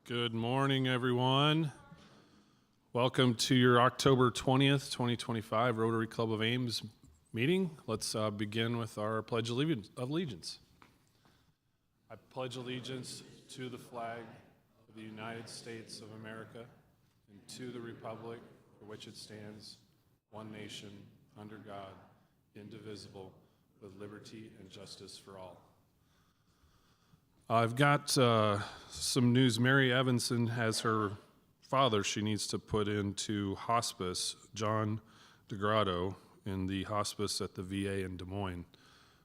Good morning, everyone. Welcome to your October 20th, 2025 Rotary Club of Ames meeting. Let's begin with our Pledge of Allegiance. I pledge allegiance to the flag of the United States of America and to the republic for which it stands, one nation, under God, indivisible, with liberty and justice for all. I've got some news. Mary Evanson has her father she needs to put into hospice, John DeGrotto, in the hospice at the VA in Des Moines.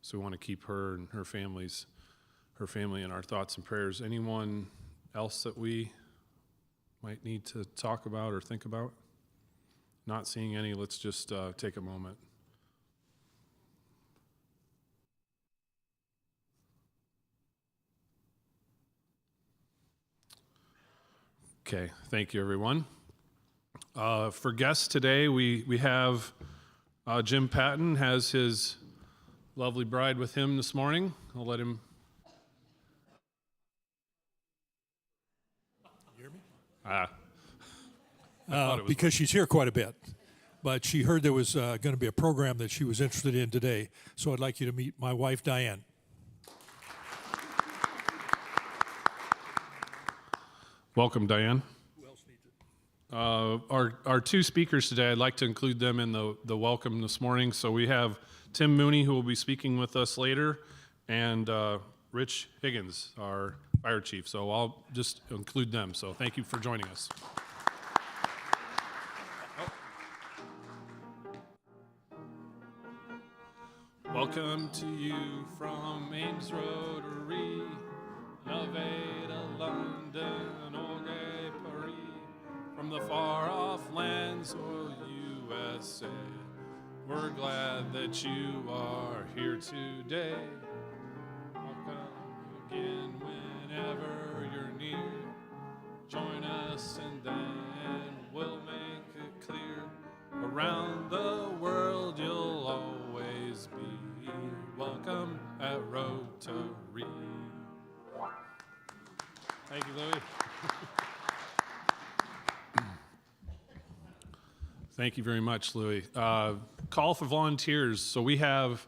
So we want to keep her and her family in our thoughts and prayers. Anyone else that we might need to talk about or think about? Not seeing any, let's just take a moment. Okay, thank you, everyone. For guests today, we have Jim Patton has his lovely bride with him this morning. I'll let him. You hear me? Because Was... she's here quite a bit, but she heard there was going to be a program that she was interested in today, so I'd like you to meet my wife, Diane. Welcome, Diane. Who else needs it? Our two speakers today, I'd like to include them in the welcome this morning. So we have Tim Mooney, who will be speaking with us later, and Rich Higgins, our fire chief. So I'll just include them. So thank you for joining us. Welcome to you from Ames Rotary, Nevada, London, Paris, from the far-off lands of USA. We're glad that you are here today. Welcome again whenever you're near. Join us and then we'll make it clear. Around the world you'll always be welcome at Rotary. Thank you, Louie. Thank you very much, Louie. Call for volunteers. So we have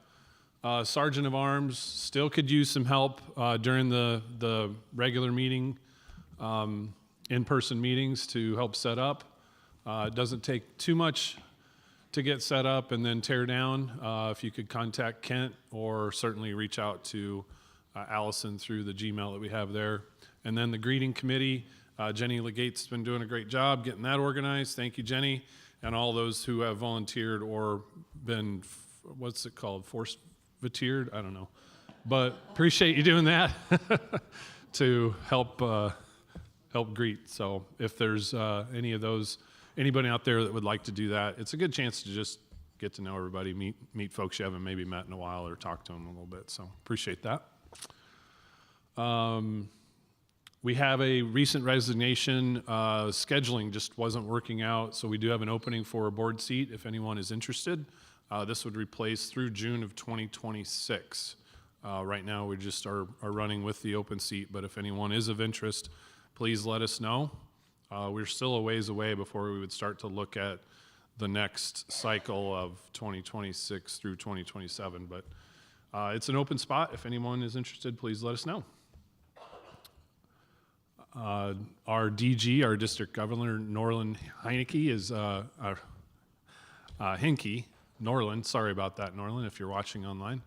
Sergeant of Arms still could use some help during the regular meeting, in-person meetings to help set up. It doesn't take too much to get set up and then tear down. If you could contact Kent or certainly reach out to Allison through the Gmail that we have there. And then the greeting committee, Jenny Legate's been doing a great job getting that organized. Thank you, Jenny. And all those who have volunteered or been, what's it called, force-volunteered? I don't know. But appreciate you doing that to help greet. So if there's any of those, anybody out there that would like to do that, it's a good chance to just get to know everybody, meet folks you haven't maybe met in a while or talk to them a little bit. So appreciate that. We have a recent resignation. Scheduling just wasn't working out, so we do have an opening for a board seat if anyone is interested. This would replace through June of 2026. Right now, we just are running with the open seat, but if anyone is of interest, please let us know. We're still a ways away before we would start to look at the next cycle of 2026 through 2027, but it's an open spot. If anyone is interested, please let us know. Our DG, our district governor, Norland Heineke, is Hinke, Norland, sorry about that, Norland, if you're watching online,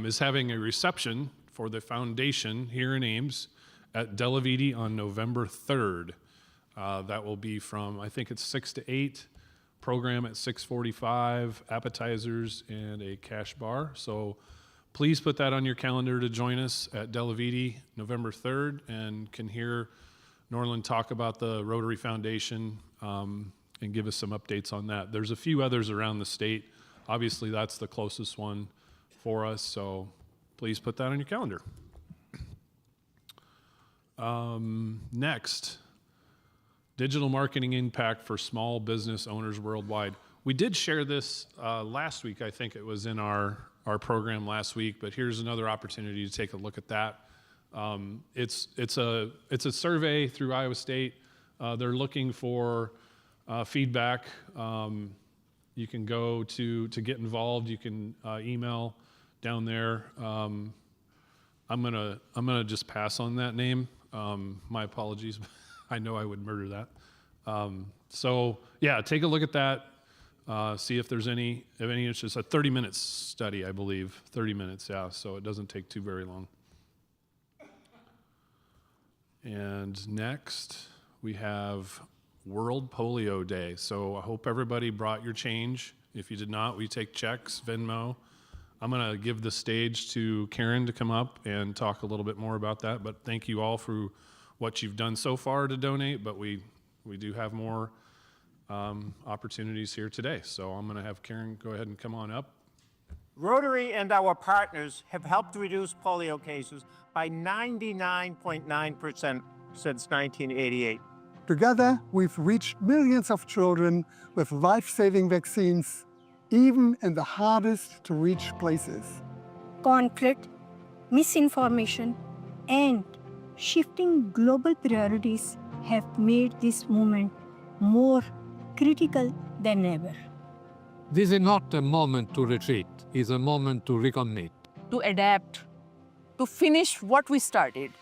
is having a reception for the foundation here in Ames at Delavidi on November 3rd. That will be from, I think it's 6 to 8, program at 6:45, appetizers, and a cash bar. So please put that on your calendar to join us at Delavidi November 3rd and can hear Norland talk about the Rotary Foundation and give us some updates on that. There's a few others around the state. Obviously, that's the closest one for us, so please put that on your calendar. Next, digital marketing impact for small business owners worldwide. We did share this last week. I think it was in our program last week, but here's another opportunity to take a look at that. It's a survey through Iowa State. They're looking for feedback. You can go to get involved. You can email down there. I'm gonna just pass on that name. My apologies. I know I would murder that. So yeah, take a look at that. See if there's any interest. It's a 30-minute study, I believe. 30 minutes, yeah. So it doesn't take too very long. And next we have World Polio Day. So I hope everybody brought your change. If you did not, we take checks, Venmo. I'm going to give the stage to Karen to come up and talk a little bit more about that. But thank you all for what you've done so far to donate. But we do have more opportunities here today. So I'm going to have Karen go ahead and come on up. Rotary and our partners have helped reduce polio cases by 99.9% since 1988. Together, we've reached millions of children with life-saving vaccines, even in the hardest to reach places. Conflict, misinformation, and shifting global priorities have made this movement more critical than ever. This is not a moment to retreat, it's a moment to recommit. To adapt, to finish what we started.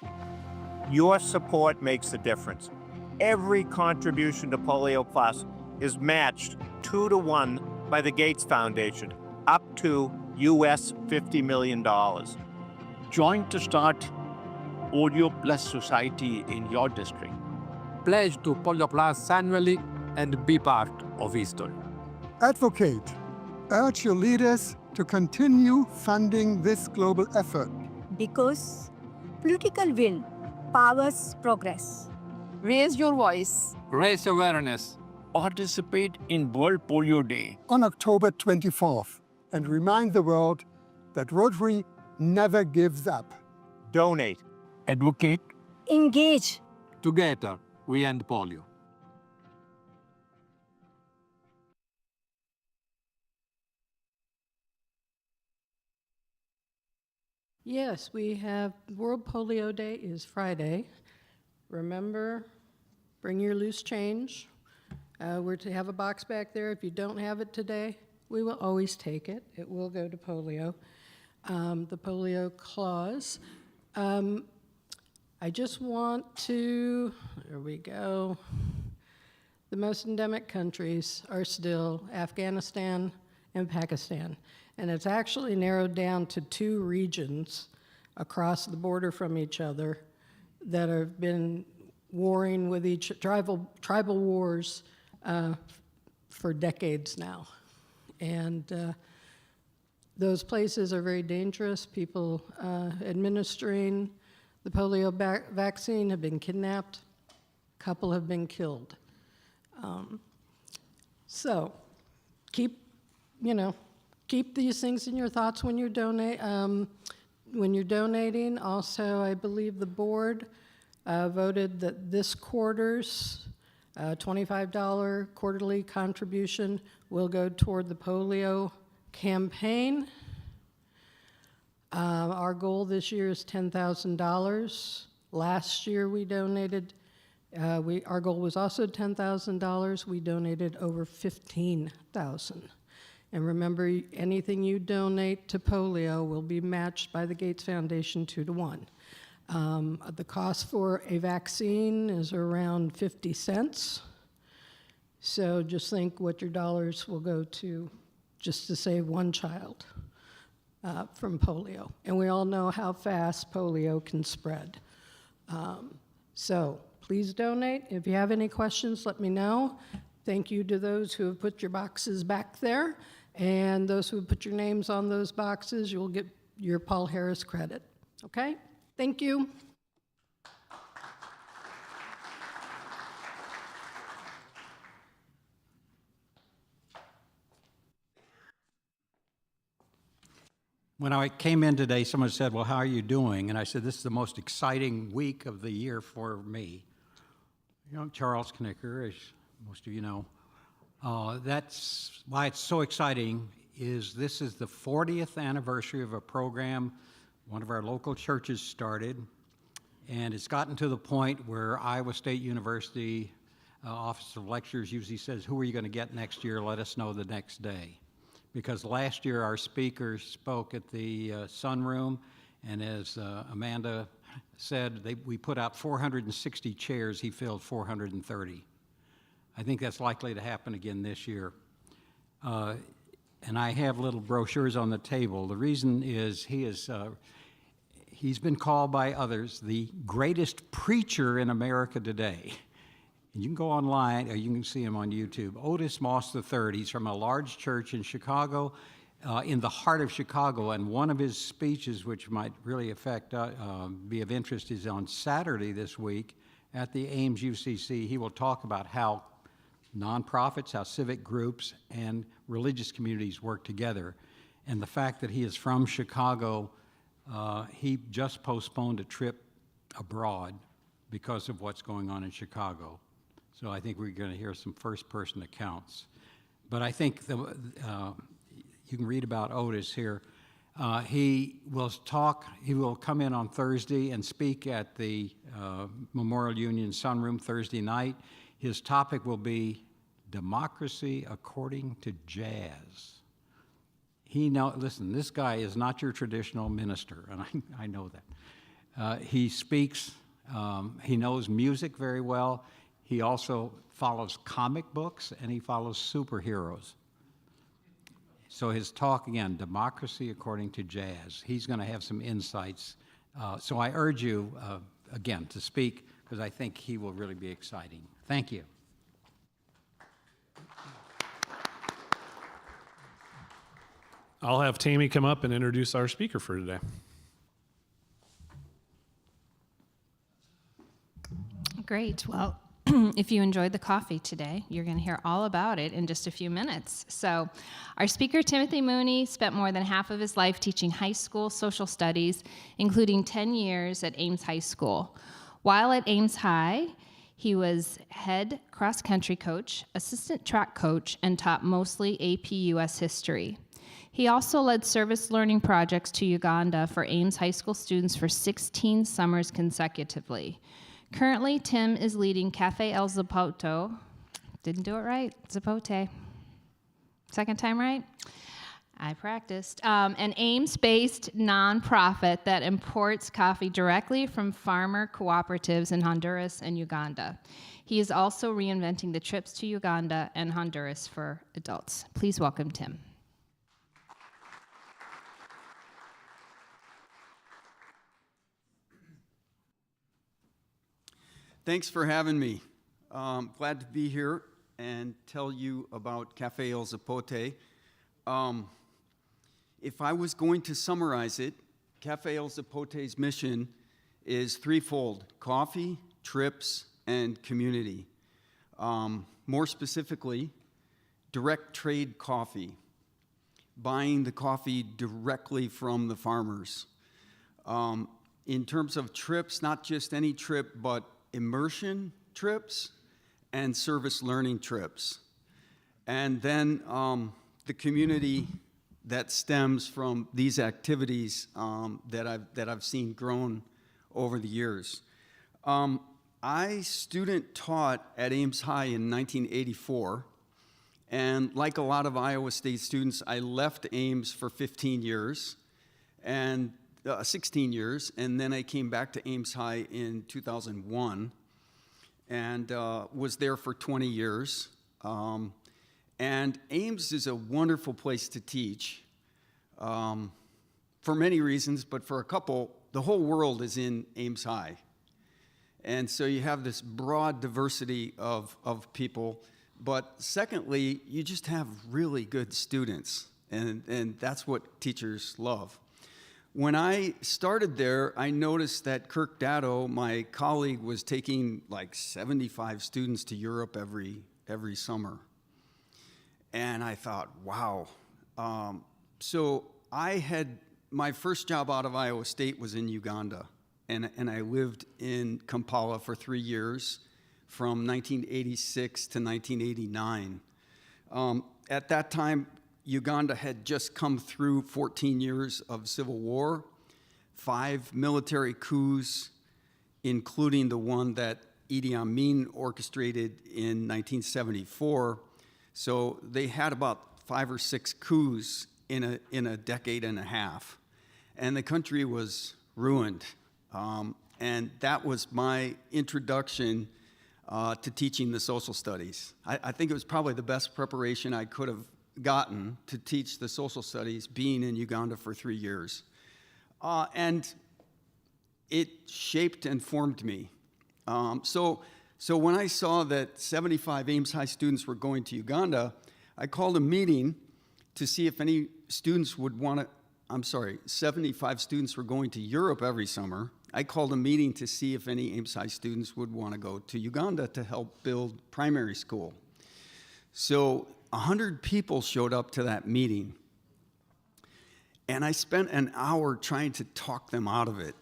Your support makes a difference. Every contribution to Polio Plus is matched 2-to-1 by the Gates Foundation, up to US $50 million. Join to start Polio Plus Society in your district. Pledge to Polio Plus annually and be part of history. Advocate. Urge your leaders to continue funding this global effort. Because political will powers progress. Raise your voice. Raise awareness. Participate in World Polio Day On October 24th, and remind the world that Rotary never gives up. Donate. Advocate. Engage. Together, we end polio. Yes, we have World Polio Day is Friday. Remember, bring your loose change. We're to have a box back there. If you don't have it today, we will always take it. It will go to polio. The polio clause. I just want to, there we go. The most endemic countries are still Afghanistan and Pakistan. And it's actually narrowed down to 2 regions across the border from each other that have been warring with tribal wars for decades now. And those places are very dangerous. People administering the polio vaccine have been kidnapped. A couple have been killed. So keep these things in your thoughts when you're donating. Also, I believe the board voted that this quarter's $25 quarterly contribution will go toward the polio campaign. Our goal this year is $10,000. Last year we donated, our goal was also $10,000. We donated over $15,000. And remember, anything you donate to polio will be matched by the Gates Foundation 2-to-1. The cost for a vaccine is around 50 cents. So just think what your dollars will go to just to save one child from polio. And we all know how fast polio can spread. So please donate. If you have any questions, let me know. Thank you to those who have put your boxes back there. And those who put your names on those boxes, you'll get your Paul Harris credit. Okay? Thank you. When I came in today, someone said, well, how are you doing? And I said, this is the most exciting week of the year for me. You know, Charles Knicker, as most of you know. That's why it's so exciting is this is the 40th anniversary of a program one of our local churches started. And it's gotten to the point where Iowa State University Office of Lectures usually says, who are you going to get next year? Let us know the next day. Because last year our speaker spoke at the Sunroom, and as Amanda said, we put out 460 chairs, he filled 430. I think that's likely to happen again this year. And I have little brochures on the table. The reason is he's been called by others the greatest preacher in America today. And you can go online, or you can see him on YouTube. Otis Moss III. He's from a large church in Chicago, in the heart of Chicago. And one of his speeches, which might really be of interest, is on Saturday this week at the Ames UCC. He will talk about how nonprofits, how civic groups, and religious communities work together. And the fact that he is from Chicago, he just postponed a trip abroad because of what's going on in Chicago. So I think we're going to hear some first-person accounts. But I think you can read about Otis here. He will come in on Thursday and speak at the Memorial Union Sunroom Thursday night. His topic will be democracy according to jazz. Listen, this guy is not your traditional minister, and I know that. He speaks, he knows music very well. He also follows comic books, and he follows superheroes. So his talk, again, democracy according to jazz. He's going to have some insights. So I urge you, again, to speak, because I think he will really be exciting. Thank you. I'll have Tammy come up and introduce our speaker for today. Great. Well, if you enjoyed the coffee today, you're going to hear all about it in just a few minutes. So our speaker, Timothy Mooney, spent more than half of his life teaching high school social studies, including 10 years at Ames High School. While at Ames High, he was head cross-country coach, assistant track coach, and taught mostly AP US history. He also led service learning projects to Uganda for Ames High School students for 16 summers consecutively. Currently, Tim is leading Cafe El Zapote. Didn't do it right, Zapote. Second time right? I practiced. An Ames-based nonprofit that imports coffee directly from farmer cooperatives in Honduras and Uganda. He is also reinventing the trips to Uganda and Honduras for adults. Please welcome Tim. Thanks for having me. Glad to be here and tell you about Cafe El Zapote. If I was going to summarize it, Cafe El Zapote's mission is threefold: coffee, trips, and community. More specifically, direct trade coffee, buying the coffee directly from the farmers. In terms of trips, not just any trip, but immersion trips and service learning trips. And then the community that stems from these activities that I've seen grown over the years. I student taught at Ames High in 1984, and like a lot of Iowa State students, I left Ames for 15 years, and 16 years, and then I came back to Ames High in 2001 and was there for 20 years. And Ames is a wonderful place to teach for many reasons, but for a couple, the whole world is in Ames High. And so you have this broad diversity of people, but secondly, you just have really good students, and that's what teachers love. When I started there, I noticed that Kirk Datto, my colleague, was taking like 75 students to Europe every summer. And I thought, wow. So my first job out of Iowa State was in Uganda. And I lived in Kampala for 3 years, from 1986 to 1989. At that time, Uganda had just come through 14 years of civil war, 5 military coups including the one that Idi Amin orchestrated in 1974. So they had about 5 or 6 coups in a decade and a half, and the country was ruined. And that was my introduction to teaching the social studies. I think it was probably the best preparation I could have gotten to teach the social studies, being in Uganda for 3 years. And it shaped and formed me. So when I saw that 75 Ames High students were going to Uganda, I called a meeting to see if any students would want to, 75 students were going to Europe every summer. I called a meeting to see if any Ames High students would want to go to Uganda to help build primary school. So 100 people showed up to that meeting, and I spent an hour trying to talk them out of it.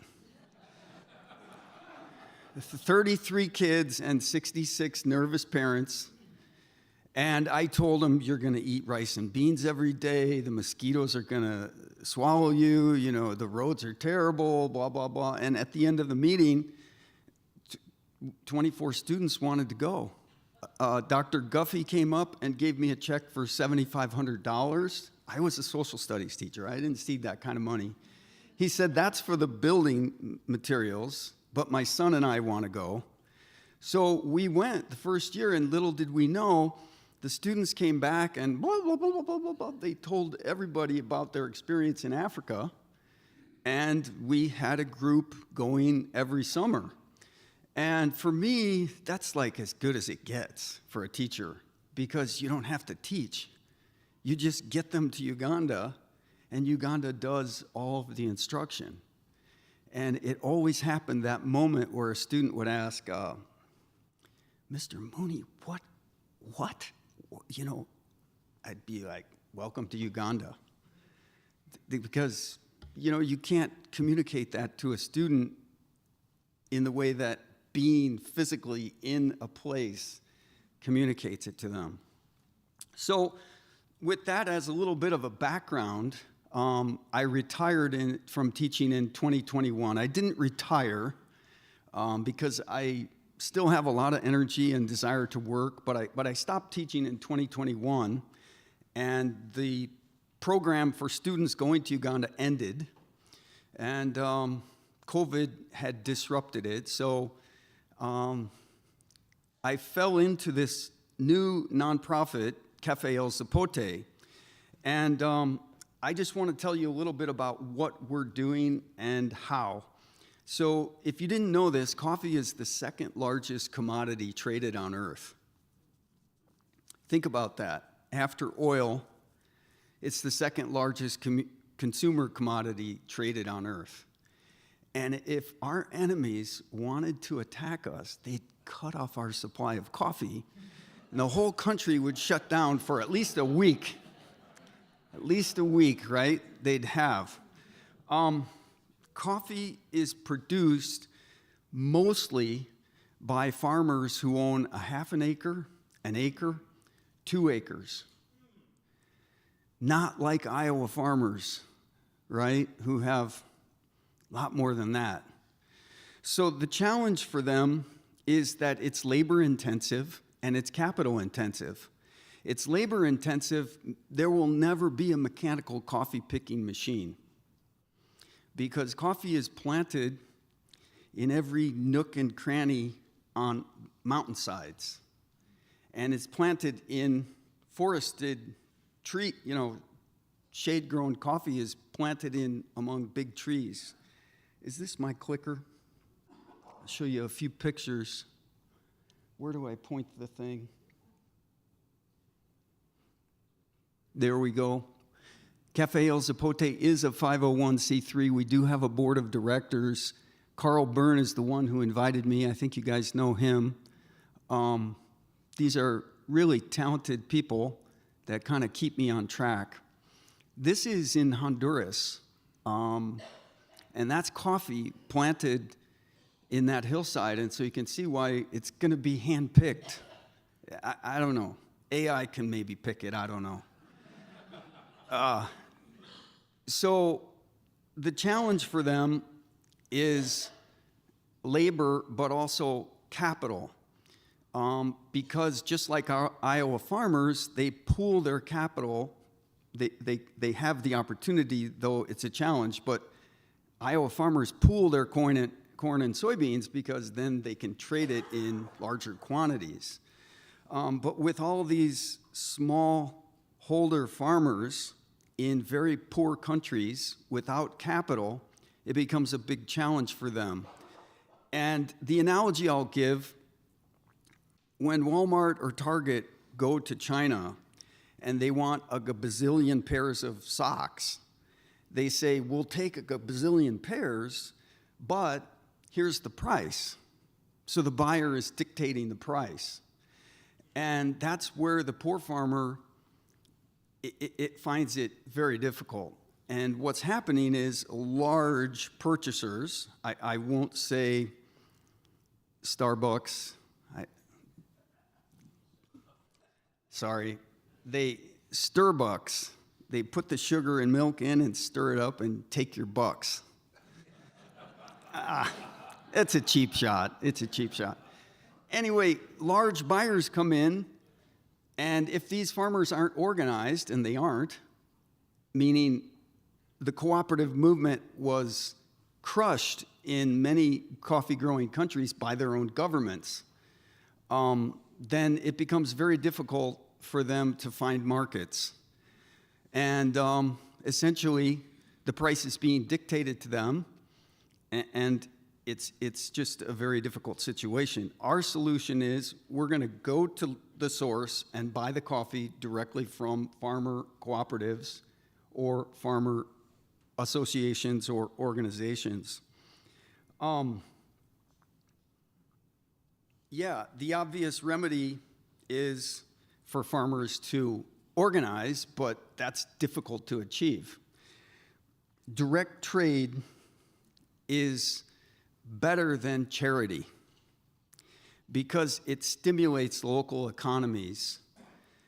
33 kids and 66 nervous parents. And I told them, you're going to eat rice and beans every day. The mosquitoes are going to swallow you. You know, the roads are terrible, blah, blah, blah. And at the end of the meeting, 24 students wanted to go. Dr. Guffey came up and gave me a check for $7,500. I was a social studies teacher. I didn't see that kind of money. He said, that's for the building materials, but my son and I want to go. So we went the first year, and little did we know, the students came back and blah, blah, blah, blah, blah, blah, blah. They told everybody about their experience in Africa, and we had a group going every summer. And for me, that's like as good as it gets for a teacher, because you don't have to teach. You just get them to Uganda, and Uganda does all of the instruction. And it always happened that moment where a student would ask, Mr. Mooney, what? You know, I'd be like, welcome to Uganda. Because, you know, you can't communicate that to a student in the way that being physically in a place communicates it to them. So with that as a little bit of a background, I retired from teaching in 2021. I didn't retire because I still have a lot of energy and desire to work, but I stopped teaching in 2021, and the program for students going to Uganda ended, and COVID had disrupted it. So I fell into this new nonprofit, Cafe El Zapote, and I just want to tell you a little bit about what we're doing and how. So if you didn't know this, coffee is the second largest commodity traded on Earth. Think about that. After oil, it's the second largest consumer commodity traded on Earth. And if our enemies wanted to attack us, they'd cut off our supply of coffee, and the whole country would shut down for at least a week. At least a week, right? They'd have. Coffee is produced mostly by farmers who own a half an acre, 2 acres. Not like Iowa farmers, right, who have a lot more than that. So the challenge for them is that it's labor intensive and it's capital intensive. It's labor intensive. There will never be a mechanical coffee picking machine, because coffee is planted in every nook and cranny on mountainsides. And it's planted in forested tree, shade-grown coffee is planted in among big trees. Is this my clicker? I'll show you a few pictures. Where do I point the thing? There we go. Cafe El Zapote is a 501c3. We do have a board of directors. Carl Byrne is the one who invited me. I think you guys know him. These are really talented people that kind of keep me on track. This is in Honduras, and that's coffee planted in that hillside, and so you can see why it's going to be hand-picked. I don't know. AI can maybe pick it. I don't know. So the challenge for them is labor, but also capital. Because just like our Iowa farmers, they pool their capital. They have the opportunity, though it's a challenge, but Iowa farmers pool their corn and soybeans because then they can trade it in larger quantities. But with all these small holder farmers in very poor countries without capital, it becomes a big challenge for them. And the analogy I'll give, when Walmart or Target go to China and they want a gazillion pairs of socks, they say, we'll take a gazillion pairs, but here's the price. So the buyer is dictating the price. And that's where the poor farmer, it finds it very difficult. And what's happening is large purchasers, I won't say Starbucks, Starbucks, they put the sugar and milk in and stir it up and take your bucks. It's a cheap shot. It's a cheap shot. Anyway, large buyers come in, and if these farmers aren't organized, and they aren't, meaning the cooperative movement was crushed in many coffee-growing countries by their own governments, then it becomes very difficult for them to find markets. And essentially, the price is being dictated to them, and it's just a very difficult situation. Our solution is we're going to go to the source and buy the coffee directly from farmer cooperatives or farmer associations or organizations. The obvious remedy is for farmers to organize, but that's difficult to achieve. Direct trade is better than charity because it stimulates local economies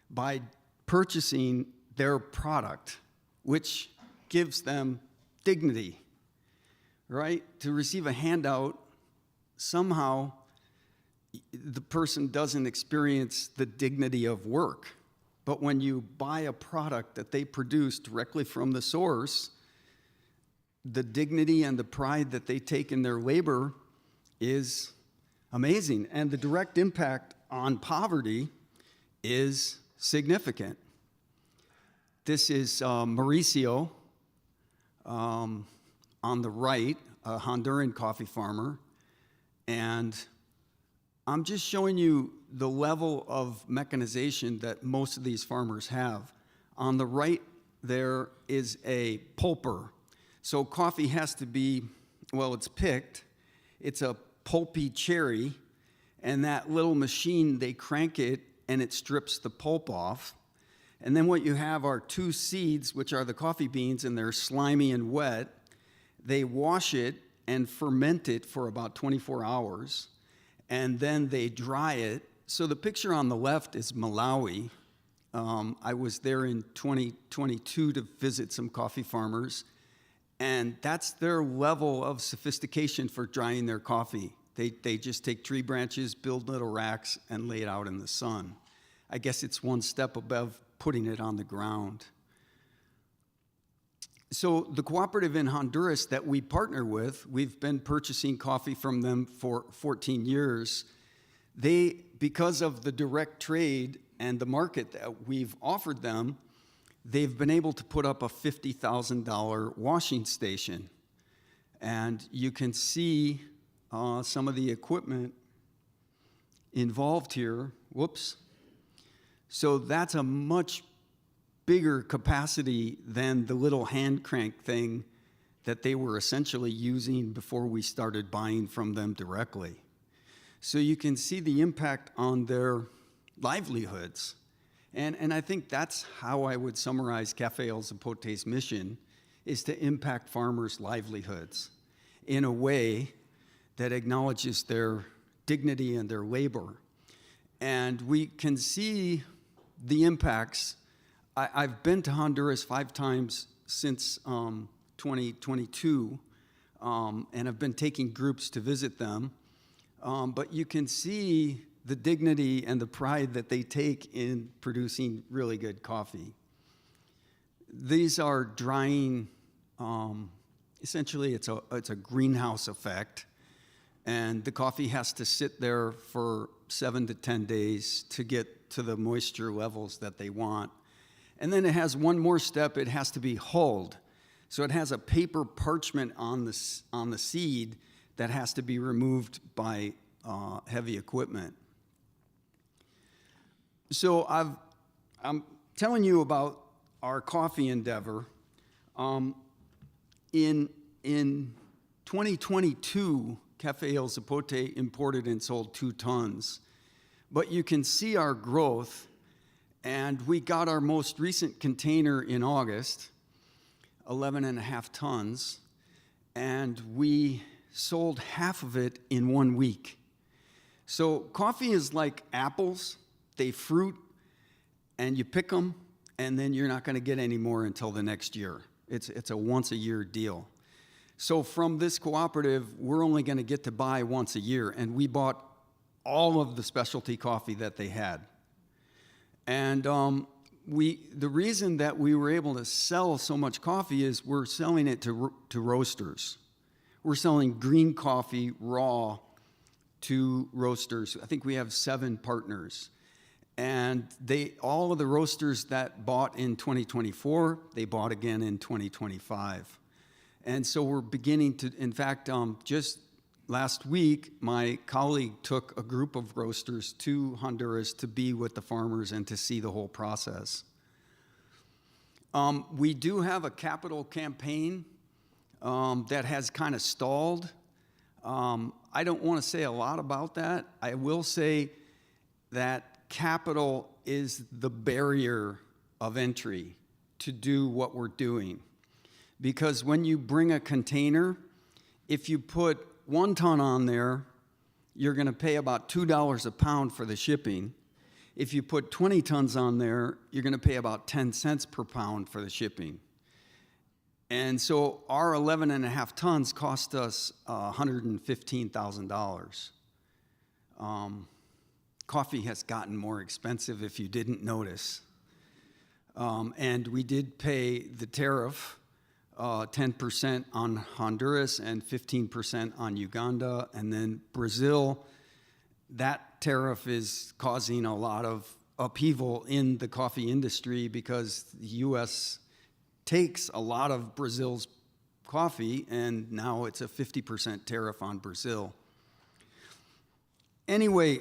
by purchasing their product, which gives them dignity, right? To receive a handout, somehow the person doesn't experience the dignity of work. But when you buy a product that they produce directly from the source, the dignity and the pride that they take in their labor is amazing. And the direct impact on poverty is significant. This is Mauricio on the right, a Honduran coffee farmer. And I'm just showing you the level of mechanization that most of these farmers have. On the right there is a pulper. So coffee has to be, well, it's picked. It's a pulpy cherry, and that little machine, they crank it, and it strips the pulp off. And then what you have are two seeds, which are the coffee beans, and they're slimy and wet. They wash it and ferment it for about 24 hours, and then they dry it. So the picture on the left is Malawi. I was there in 2022 to visit some coffee farmers. And that's their level of sophistication for drying their coffee. They just take tree branches, build little racks, and lay it out in the sun. I guess it's one step above putting it on the ground. So the cooperative in Honduras that we partner with, we've been purchasing coffee from them for 14 years. Because of the direct trade and the market that we've offered them, they've been able to put up a $50,000 washing station. And you can see some of the equipment involved here. Whoops. So that's a much bigger capacity than the little hand crank thing that they were essentially using before we started buying from them directly. So you can see the impact on their livelihoods. And I think that's how I would summarize Café El Zapote's mission, is to impact farmers' livelihoods in a way that acknowledges their dignity and their labor. And we can see the impacts. I've been to Honduras 5 times since 2022. and have been taking groups to visit them. But you can see the dignity and the pride that they take in producing really good coffee. These are drying, essentially it's a greenhouse effect, and the coffee has to sit there for 7 to 10 days to get to the moisture levels that they want. And then it has one more step, it has to be hulled. So it has a paper parchment on the seed that has to be removed by heavy equipment. So I'm telling you about our coffee endeavor. In 2022, Cafe El Zapote imported and sold 2 tons. But you can see our growth, and we got our most recent container in August, 11.5 tons, and we sold half of it in 1 week. So coffee is like apples. They fruit, and you pick them, and then you're not going to get any more until the next year. It's a once-a-year deal. So from this cooperative, we're only going to get to buy once a year, and we bought all of the specialty coffee that they had. And the reason that we were able to sell so much coffee is we're selling it to roasters. We're selling green coffee raw to roasters. I think we have 7 partners. And all of the roasters that bought in 2024, they bought again in 2025. And so we're beginning to, in fact, just last week, my colleague took a group of roasters to Honduras to be with the farmers and to see the whole process. We do have a capital campaign that has kind of stalled. I don't want to say a lot about that. I will say that capital is the barrier of entry to do what we're doing. Because when you bring a container, if you put 1 ton on there, you're going to pay about $2 a pound for the shipping. If you put 20 tons on there, you're going to pay about 10 cents per pound for the shipping. And so our 11.5 tons cost us $115,000. Coffee has gotten more expensive if you didn't notice. And we did pay the tariff, 10% on Honduras and 15% on Uganda. And then Brazil, that tariff is causing a lot of upheaval in the coffee industry because the U.S. takes a lot of Brazil's coffee, and now it's a 50% tariff on Brazil. Anyway,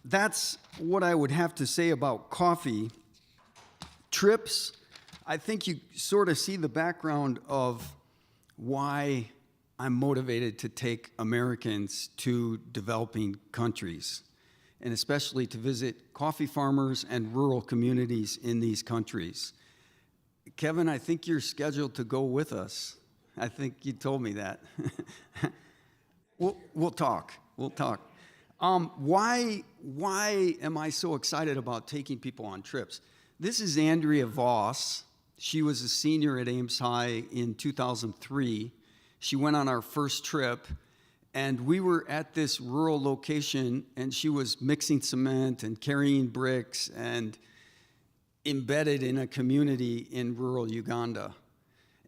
that's what I would have to say about coffee. Trips, I think you sort of see the background of why I'm motivated to take Americans to developing countries, and especially to visit coffee farmers and rural communities in these countries. Kevin, I think you're scheduled to go with us. I think you told me that. We'll talk. We'll talk. Why am I so excited about taking people on trips? This is Andrea Voss. She was a senior at Ames High in 2003. She went on our first trip, and we were at this rural location, and she was mixing cement and carrying bricks and embedded in a community in rural Uganda.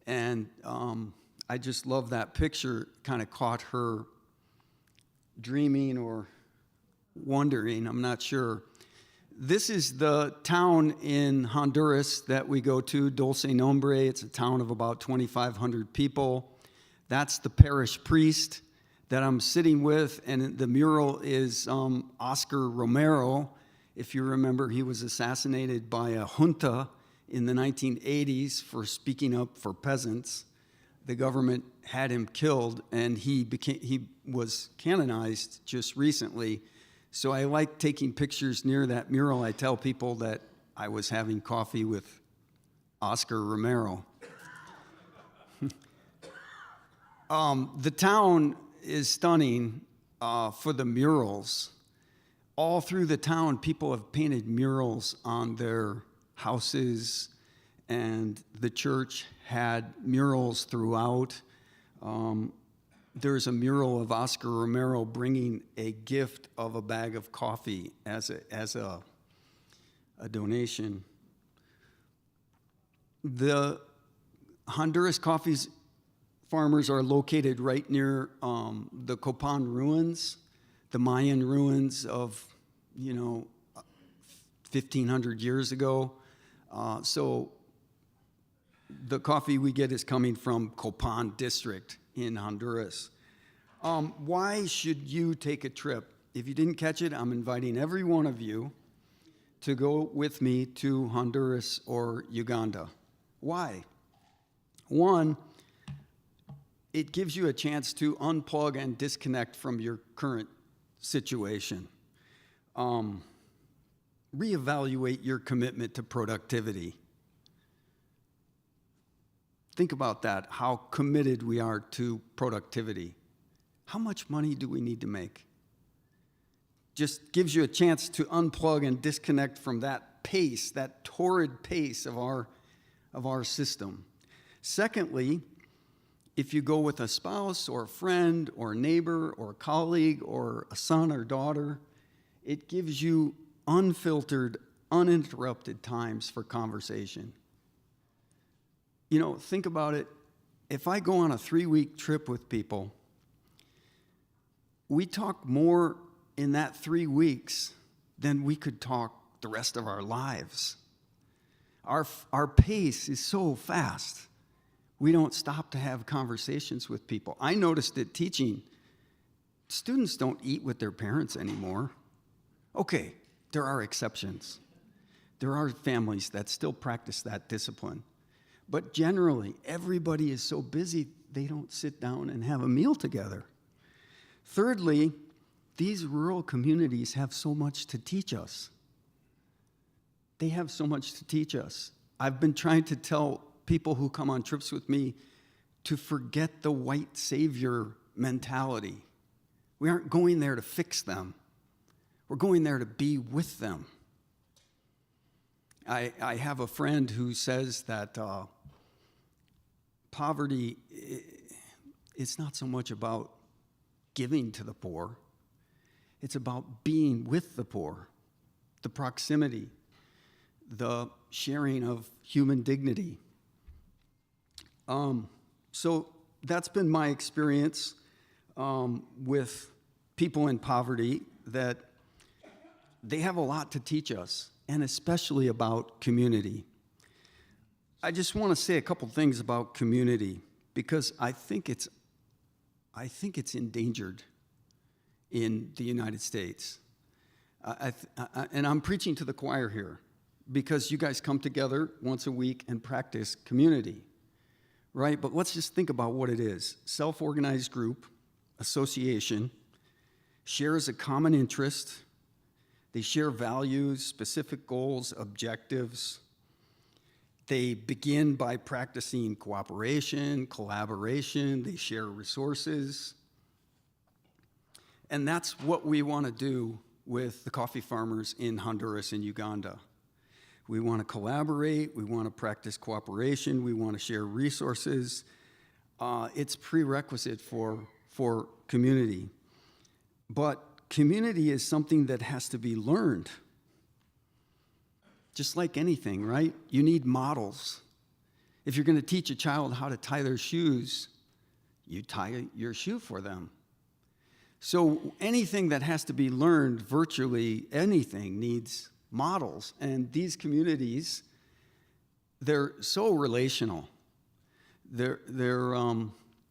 And I just love that picture, kind of caught her dreaming or wondering, I'm not sure. This is the town in Honduras that we go to, Dulce Nombre. It's a town of about 2,500 people. That's the parish priest that I'm sitting with, and the mural is Oscar Romero. If you remember, he was assassinated by a junta in the 1980s for speaking up for peasants. The government had him killed, and he was canonized just recently. So I like taking pictures near that mural. I tell people that I was having coffee with Oscar Romero. The town is stunning for the murals. All through the town, people have painted murals on their houses, and the church had murals throughout. There's a mural of Oscar Romero bringing a gift of a bag of coffee as a donation. The Honduras coffee farmers are located right near the Copan ruins, the Mayan ruins of, 1,500 years ago. So the coffee we get is coming from Copan district in Honduras. Why should you take a trip? If you didn't catch it, I'm inviting every one of you to go with me to Honduras or Uganda. Why? One, it gives you a chance to unplug and disconnect from your current situation. Reevaluate your commitment to productivity. Think about that, how committed we are to productivity. How much money do we need to make? Just gives you a chance to unplug and disconnect from that pace, that torrid pace of our system. Secondly, if you go with a spouse or a friend or a neighbor or a colleague or a son or daughter, it gives you unfiltered, uninterrupted times for conversation. Think about it. If I go on a 3-week trip with people, we talk more in that 3 weeks than we could talk the rest of our lives. Our pace is so fast. We don't stop to have conversations with people. I noticed it teaching. Students don't eat with their parents anymore. Okay, there are exceptions. There are families that still practice that discipline. But generally, everybody is so busy, they don't sit down and have a meal together. Thirdly, these rural communities have so much to teach us. They have so much to teach us. I've been trying to tell people who come on trips with me to forget the white savior mentality. We aren't going there to fix them. We're going there to be with them. I have a friend who says that poverty, it's not so much about giving to the poor. It's about being with the poor, the proximity, the sharing of human dignity. So that's been my experience with people in poverty, that they have a lot to teach us, and especially about community. I just want to say a couple things about community, because I think it's endangered in the United States. And I'm preaching to the choir here, because you guys come together once a week and practice community, right? But let's just think about what it is. Self-organized group, association, shares a common interest. They share values, specific goals, objectives. They begin by practicing cooperation, collaboration. They share resources. And that's what we want to do with the coffee farmers in Honduras and Uganda. We want to collaborate. We want to practice cooperation. We want to share resources. It's prerequisite for community. But community is something that has to be learned. Just like anything, right? You need models. If you're going to teach a child how to tie their shoes, you tie your shoe for them. So anything that has to be learned, virtually anything, needs models. And these communities, they're so relational. They're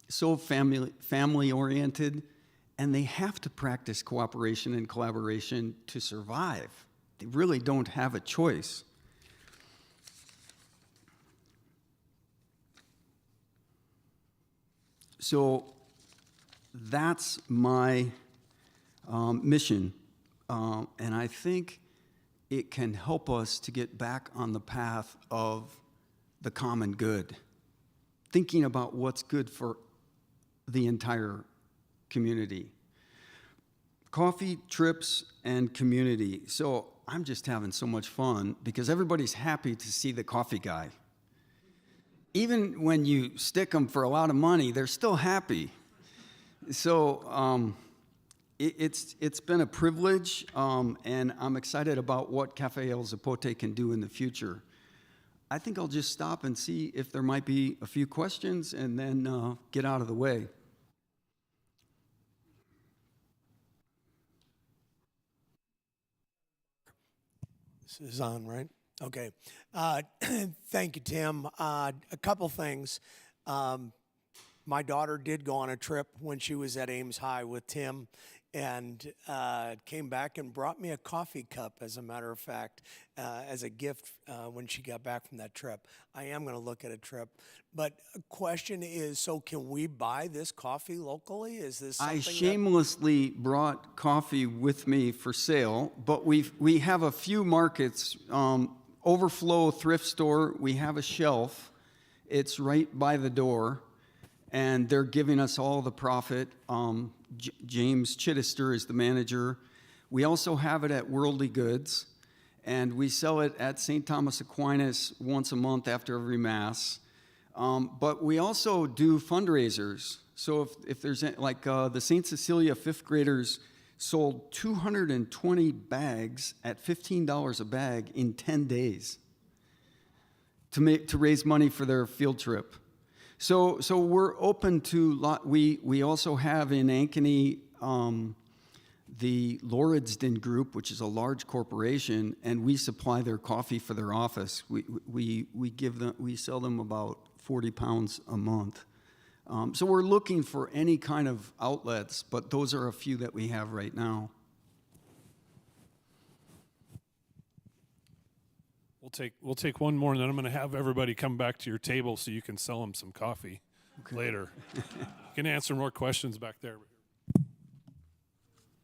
so family-oriented, and they have to practice cooperation and collaboration to survive. They really don't have a choice. So that's my mission, and I think it can help us to get back on the path of the common good, thinking about what's good for the entire community. Coffee, trips, and community. So I'm just having so much fun because everybody's happy to see the coffee guy. even when you stick them for a lot of money, they're still happy. So it's been a privilege, and I'm excited about what Cafe El Zapote can do in the future. I think I'll just stop and see if there might be a few questions and then get out of the way. This is on, right? Okay. Thank you, Tim. A couple things. My daughter did go on a trip when she was at Ames High with Tim, and came back and brought me a coffee cup, as a matter of fact, as a gift when she got back from that trip. I am going to look at a trip. But a question is, so can we buy this coffee locally? Is this something I shamelessly brought coffee with me for sale, but we have a few markets. Overflow Thrift Store, we have a shelf. It's right by the door, and they're giving us all the profit. James Chittister is the manager. We also have it at Worldly Goods, and we sell it at St. Thomas Aquinas once a month after every Mass. But we also do fundraisers. So if there's, like the St. Cecilia fifth graders sold 220 bags at $15 a bag in 10 days to raise money for their field trip. So we're open to we also have in Ankeny the Lauridsen Group, which is a large corporation, and we supply their coffee for their office. We sell them about 40 pounds a month. So we're looking for any kind of outlets, but those are a few that we have right now. We'll take one more, and then I'm going to have everybody come back to your table so you can sell them some coffee later. You can answer more questions back there.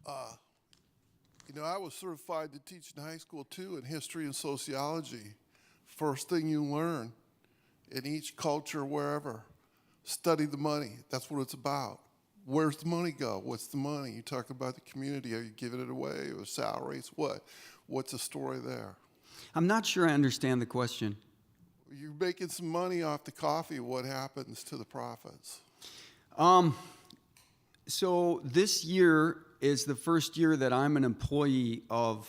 You know, I was certified to teach in high school too, in history and sociology. First thing you learn in each culture, wherever, study the money. That's what it's about. Where's the money go? What's the money? You talk about the community. Are you giving it away? Or salaries? What? What's the story there? I'm not sure I understand the question. You're making some money off the coffee. What happens to the profits? So this year is the first year that I'm an employee of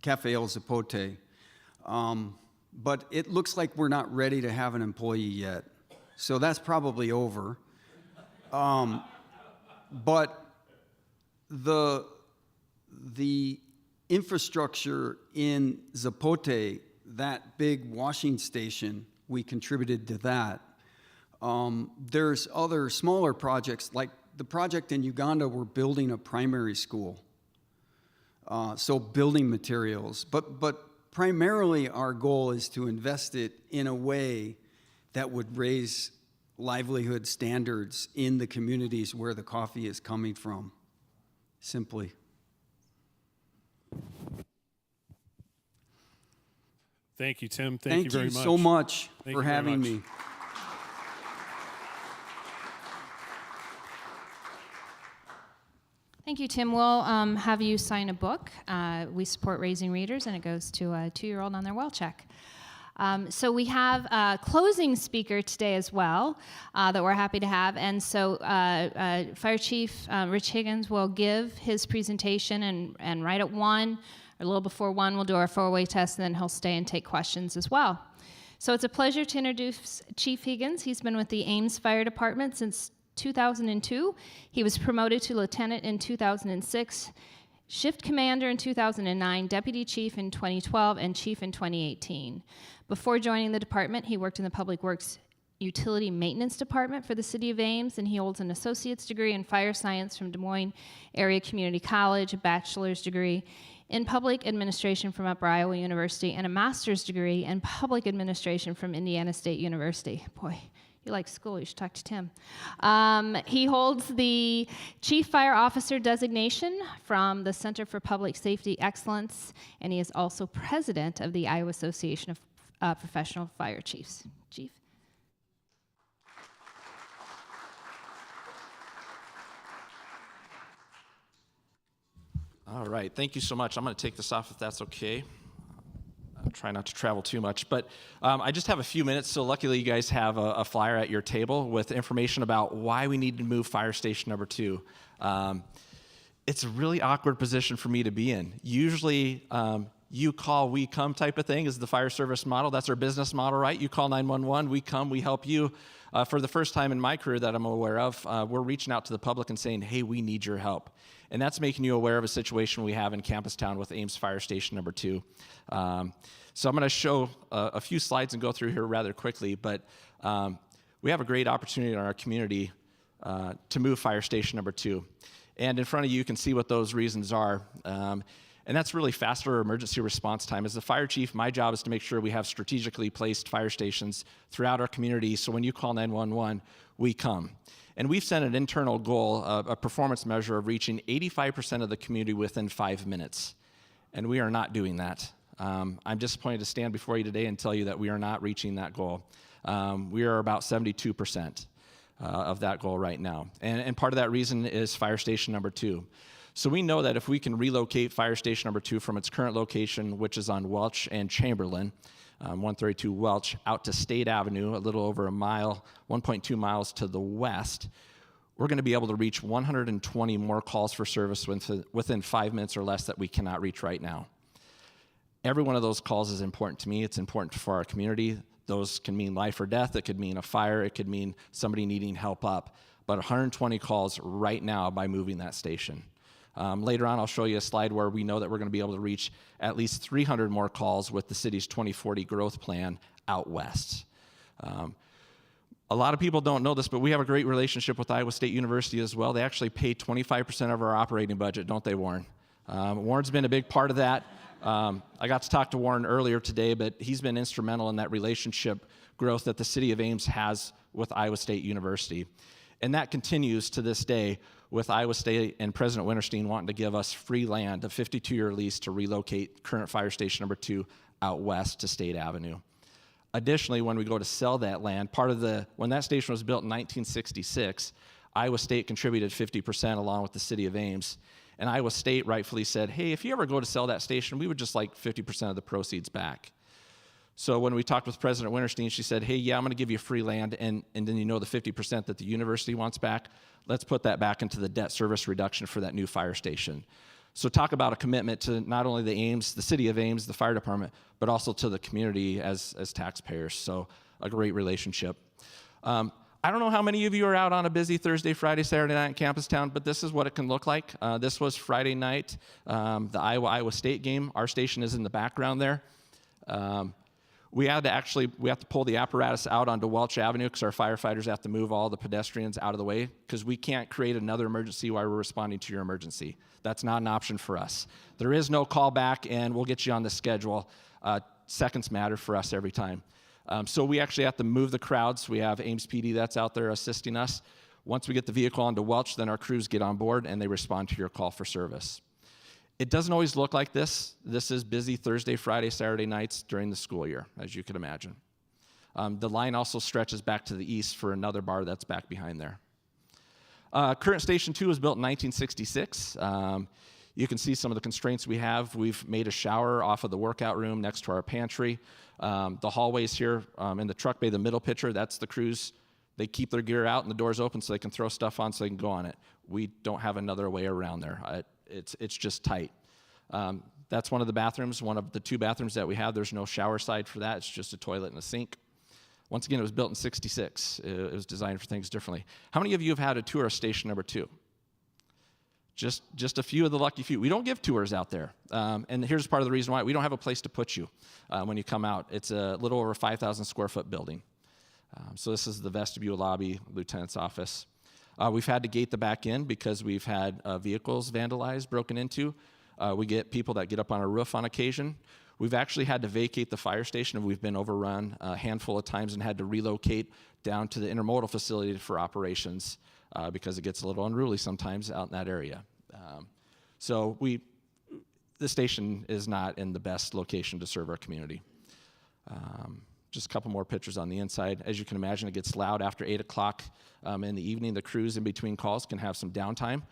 Cafe El Zapote. But it looks like we're not ready to have an employee yet. So that's probably over. But the infrastructure in Zapote, that big washing station, we contributed to that. There's other smaller projects, like the project in Uganda, we're building a primary school. So building materials. But primarily our goal is to invest it in a way that would raise livelihood standards in the communities where the coffee is coming from, simply. Thank you, Tim. Thank you very much. Thank you so much for having me. Thank you, Tim. We'll have you sign a book. We support Raising Readers, and it goes to a 2-year-old on their well check. So we have a closing speaker today as well that we're happy to have. And so Fire Chief Rich Higgins will give his presentation, and right at 1, or a little before 1, we'll do our 4-way test, and then he'll stay and take questions as well. So it's a pleasure to introduce Chief Higgins. He's been with the Ames Fire Department since 2002. He was promoted to lieutenant in 2006, shift commander in 2009, deputy chief in 2012, and chief in 2018. Before joining the department, he worked in the Public Works Utility Maintenance Department for the City of Ames, and he holds an associate's degree in fire science from Des Moines Area Community College, a bachelor's degree in public administration from Upper Iowa University, and a master's degree in public administration from Indiana State University. Boy, you like school, you should talk to Tim. He holds the Chief Fire Officer designation from the Center for Public Safety Excellence, and he is also president of the Iowa Association of Professional Fire Chiefs. Chief? All right, thank you so much. I'm going to take this off if that's okay. try not to travel too much, but I just have a few minutes, so luckily you guys have a flyer at your table with information about why we need to move fire station number 2. It's a really awkward position for me to be in. Usually, you call, we come type of thing is the fire service model. That's our business model, right? You call 911, we come, we help you. For the first time in my career that I'm aware of, we're reaching out to the public and saying, hey, we need your help. And that's making you aware of a situation we have in Campustown with Ames Fire Station number 2. So I'm going to show a few slides and go through here rather quickly, but we have a great opportunity in our community to move Fire Station number 2. And in front of you, you can see what those reasons are. And that's really faster emergency response time. As the fire chief, my job is to make sure we have strategically placed fire stations throughout our community, so when you call 911, we come. And we've set an internal goal, a performance measure of reaching 85% of the community within 5 minutes. And we are not doing that. I'm disappointed to stand before you today and tell you that we are not reaching that goal. We are about 72% of that goal right now. And part of that reason is fire station number 2. So we know that if we can relocate fire station number 2 from its current location, which is on Welch and Chamberlain, 132 Welch, out to State Avenue, a little over a mile, 1.2 miles to the west, we're going to be able to reach 120 more calls for service within 5 minutes or less that we cannot reach right now. Every one of those calls is important to me. It's important for our community. Those can mean life or death. It could mean a fire. It could mean somebody needing help up. But 120 calls right now by moving that station. Later on, I'll show you a slide where we know that we're going to be able to reach at least 300 more calls with the city's 2040 growth plan out west. A lot of people don't know this, but we have a great relationship with Iowa State University as well. They actually pay 25% of our operating budget, don't they, Warren? Warren's been a big part of that. I got to talk to Warren earlier today, but he's been instrumental in that relationship growth that the City of Ames has with Iowa State University. And that continues to this day with Iowa State and President Winterstein wanting to give us free land, a 52-year lease to relocate current fire station number 2 out west to State Avenue. Additionally, when we go to sell that land, when that station was built in 1966, Iowa State contributed 50% along with the City of Ames. And Iowa State rightfully said, hey, if you ever go to sell that station, we would just like 50% of the proceeds back. So when we talked with President Winterstein, she said, hey, yeah, I'm going to give you free land, and then you know the 50% that the university wants back, let's put that back into the debt service reduction for that new fire station. So talk about a commitment to not only the Ames, the City of Ames, the fire department, but also to the community as taxpayers. So a great relationship. I don't know how many of you are out on a busy Thursday, Friday, Saturday night in Campustown, but this is what it can look like. This was Friday night, the Iowa State game. Our station is in the background there. We have to pull the apparatus out onto Welch Avenue because our firefighters have to move all the pedestrians out of the way because we can't create another emergency while we're responding to your emergency. That's not an option for us. There is no call back, and we'll get you on the schedule. Seconds matter for us every time. So we actually have to move the crowds. We have Ames PD that's out there assisting us. Once we get the vehicle onto Welch, then our crews get on board and they respond to your call for service. It doesn't always look like this. This is busy Thursday, Friday, Saturday nights during the school year, as you can imagine. The line also stretches back to the east for another bar that's back behind there. Current Station 2 was built in 1966. You can see some of the constraints we have. We've made a shower off of the workout room next to our pantry. The hallways here in the truck bay, the middle picture, that's the crews. They keep their gear out and the doors open so they can throw stuff on so they can go on it. We don't have another way around there. It's just tight. That's one of the bathrooms, one of the 2 bathrooms that we have. There's no shower side for that. It's just a toilet and a sink. Once again, it was built in 66. It was designed for things differently. How many of you have had a tour of Station number 2? Just a few of the lucky few. We don't give tours out there. And here's part of the reason why. We don't have a place to put you when you come out. It's a little over 5,000 square foot building. So this is the vestibule lobby, lieutenant's office. We've had to gate the back in because we've had vehicles vandalized, broken into. We get people that get up on a roof on occasion. We've actually had to vacate the fire station, and we've been overrun a handful of times and had to relocate down to the intermodal facility for operations because it gets a little unruly sometimes out in that area. So the station is not in the best location to serve our community. Just a couple more pictures on the inside. As you can imagine, it gets loud after 8 o'clock in the evening. The crews in between calls can have some downtime.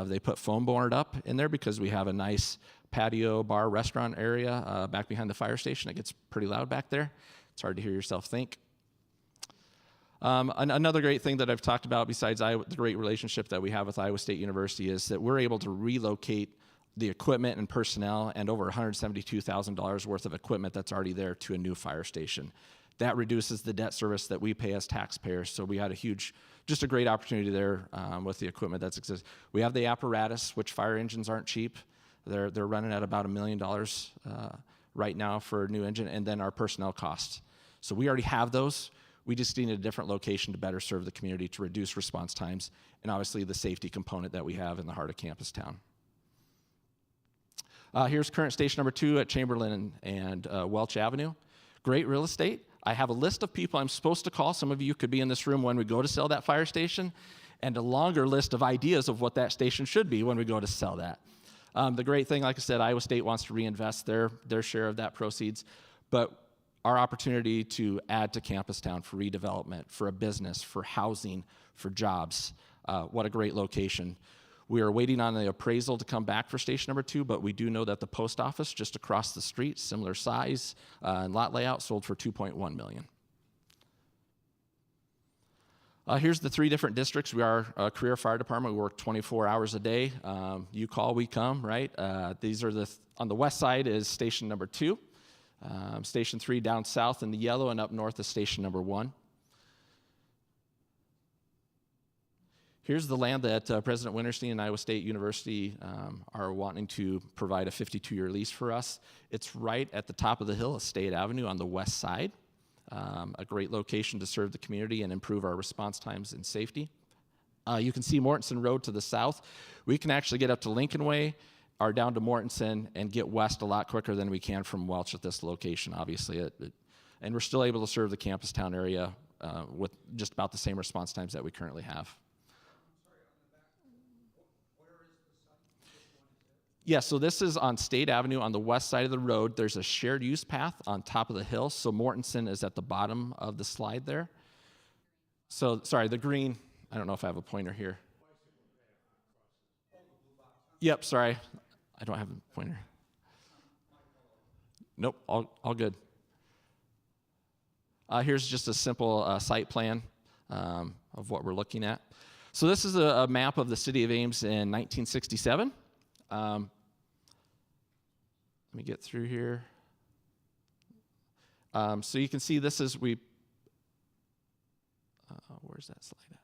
They put foam board up in there because we have a nice patio, bar, restaurant area back behind the fire station. It gets pretty loud back there. It's hard to hear yourself think. Another great thing that I've talked about besides the great relationship that we have with Iowa State University is that we're able to relocate the equipment and personnel and over $172,000 worth of equipment that's already there to a new fire station. That reduces the debt service that we pay as taxpayers. So we had just a great opportunity there with the equipment that's exists. We have the apparatus, which fire engines aren't cheap. They're running at about $1 million right now for a new engine, and then our personnel costs. So we already have those. We just need a different location to better serve the community, to reduce response times, and obviously the safety component that we have in the heart of Campustown. Here's current station number 2 at Chamberlain and Welch Avenue. Great real estate. I have a list of people I'm supposed to call. Some of you could be in this room when we go to sell that fire station, and a longer list of ideas of what that station should be when we go to sell that. The great thing, like I said, Iowa State wants to reinvest their share of that proceeds, but our opportunity to add to Campustown for redevelopment, for a business, for housing, for jobs, what a great location. We are waiting on the appraisal to come back for station number 2, but we do know that the post office just across the street, similar size and lot layout, sold for $2.1 million. Here's the 3 different districts. We are a career fire department. We work 24 hours a day. You call, we come, right? These are on the west side is station number 2. Station 3 down south in the yellow, and up north is station number 1. Here's the land that President Winterstein and Iowa State University are wanting to provide a 52-year lease for us. It's right at the top of the hill of State Avenue on the west side. A great location to serve the community and improve our response times and safety. You can see Mortensen Road to the south. We can actually get up to Lincoln Way or down to Mortensen and get west a lot quicker than we can from Welch at this location, obviously. And we're still able to serve the Campustown area with just about the same response times that we currently have. Yeah, so this is on State Avenue on the west side of the road. There's a shared use path on top of the hill. So Mortensen is at the bottom of the slide there. So, sorry, the green, I don't know if I have a pointer here. Yep, sorry, I don't have a pointer. Nope, all good. Here's just a simple site plan of what we're looking at. So this is a map of the City of Ames in 1967. Let me get through here. So you can see this is, where's that slide at?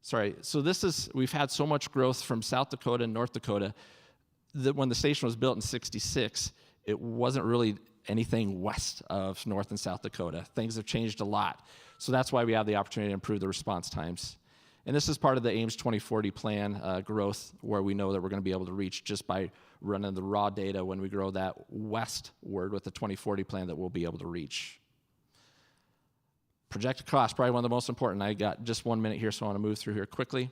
Sorry, so this is, we've had so much growth from South Dakota and North Dakota that when the station was built in '66, it wasn't really anything west of North and South Dakota. Things have changed a lot. So that's why we have the opportunity to improve the response times. And this is part of the Ames 2040 plan growth, where we know that we're going to be able to reach just by running the raw data when we grow that westward with the 2040 plan that we'll be able to reach. Projected cost, probably one of the most important. I got just 1 minute here, so I want to move through here quickly.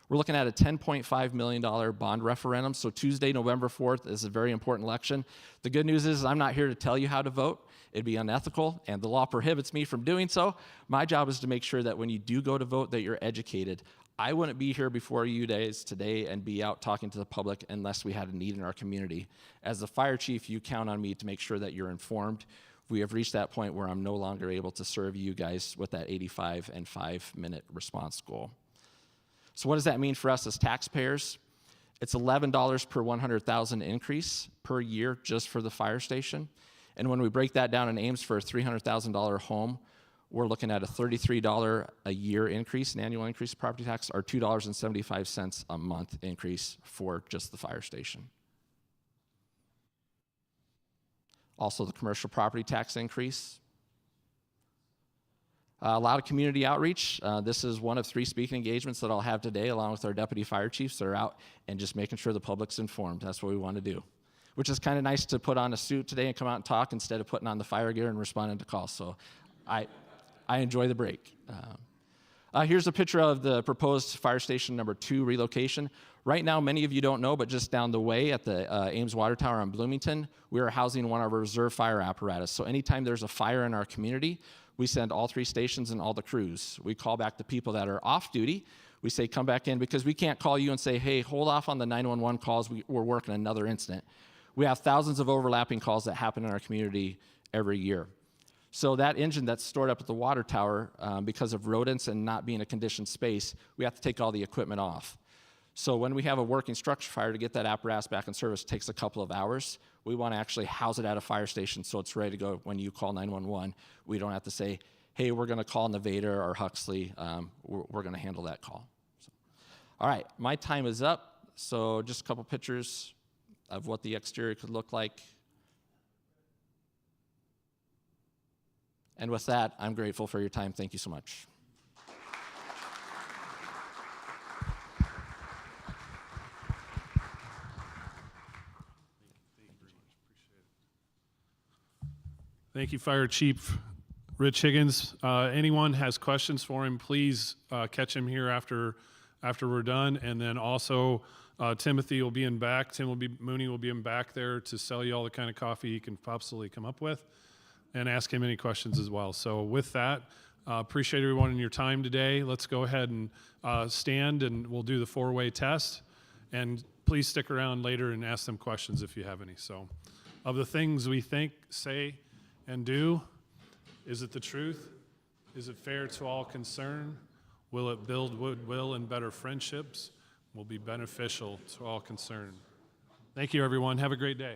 We're looking at a $10.5 million bond referendum. So Tuesday, November 4th is a very important election. The good news is I'm not here to tell you how to vote. It'd be unethical, and the law prohibits me from doing so. My job is to make sure that when you do go to vote, that you're educated. I wouldn't be here before you guys today and be out talking to the public unless we had a need in our community. As the fire chief, you count on me to make sure that you're informed. We have reached that point where I'm no longer able to serve you guys with that 85 and 5-minute response goal. So what does that mean for us as taxpayers? It's $11 per 100,000 increase per year just for the fire station. And when we break that down in Ames for a $300,000 home, we're looking at a $33 a year increase, an annual increase in property tax, or $2.75 a month increase for just the fire station. Also, the commercial property tax increase. A lot of community outreach. This is one of 3 speaking engagements that I'll have today, along with our deputy fire chiefs that are out and just making sure the public's informed. That's what we want to do, which is kind of nice to put on a suit today and come out and talk instead of putting on the fire gear and responding to calls. So I enjoy the break. Here's a picture of the proposed fire station number 2 relocation. Right now, many of you don't know, but just down the way at the Ames Water Tower on Bloomington, we are housing one of our reserve fire apparatus. So anytime there's a fire in our community, we send all 3 stations and all the crews. We call back the people that are off duty. We say, come back in, because we can't call you and say, hey, hold off on the 911 calls. We're working another incident. We have thousands of overlapping calls that happen in our community every year. So that engine that's stored up at the water tower, because of rodents and not being a conditioned space, we have to take all the equipment off. So when we have a working structure fire, to get that apparatus back in service takes a couple of hours. We want to actually house it at a fire station so it's ready to go when you call 911. We don't have to say, hey, we're going to call Nevada or Huxley. We're going to handle that call. So, all right, my time is up. So just a couple pictures of what the exterior could look like. And with that, I'm grateful for your time. Thank you so much. Thank you, Fire Chief Rich Higgins. Anyone has questions for him, please catch him here after we're done. And then also, Timothy will be in back. Mooney will be in back there to sell you all the kind of coffee he can possibly come up with, and ask him any questions as well. So with that, appreciate everyone in your time today. Let's go ahead and stand, and we'll do the 4-way test. And please stick around later and ask them questions if you have any. So, of the things we think, say, and do, is it the truth? Is it fair to all concerned? Will it build goodwill and better friendships? Will be beneficial to all concerned. Thank you, everyone. Have a great day.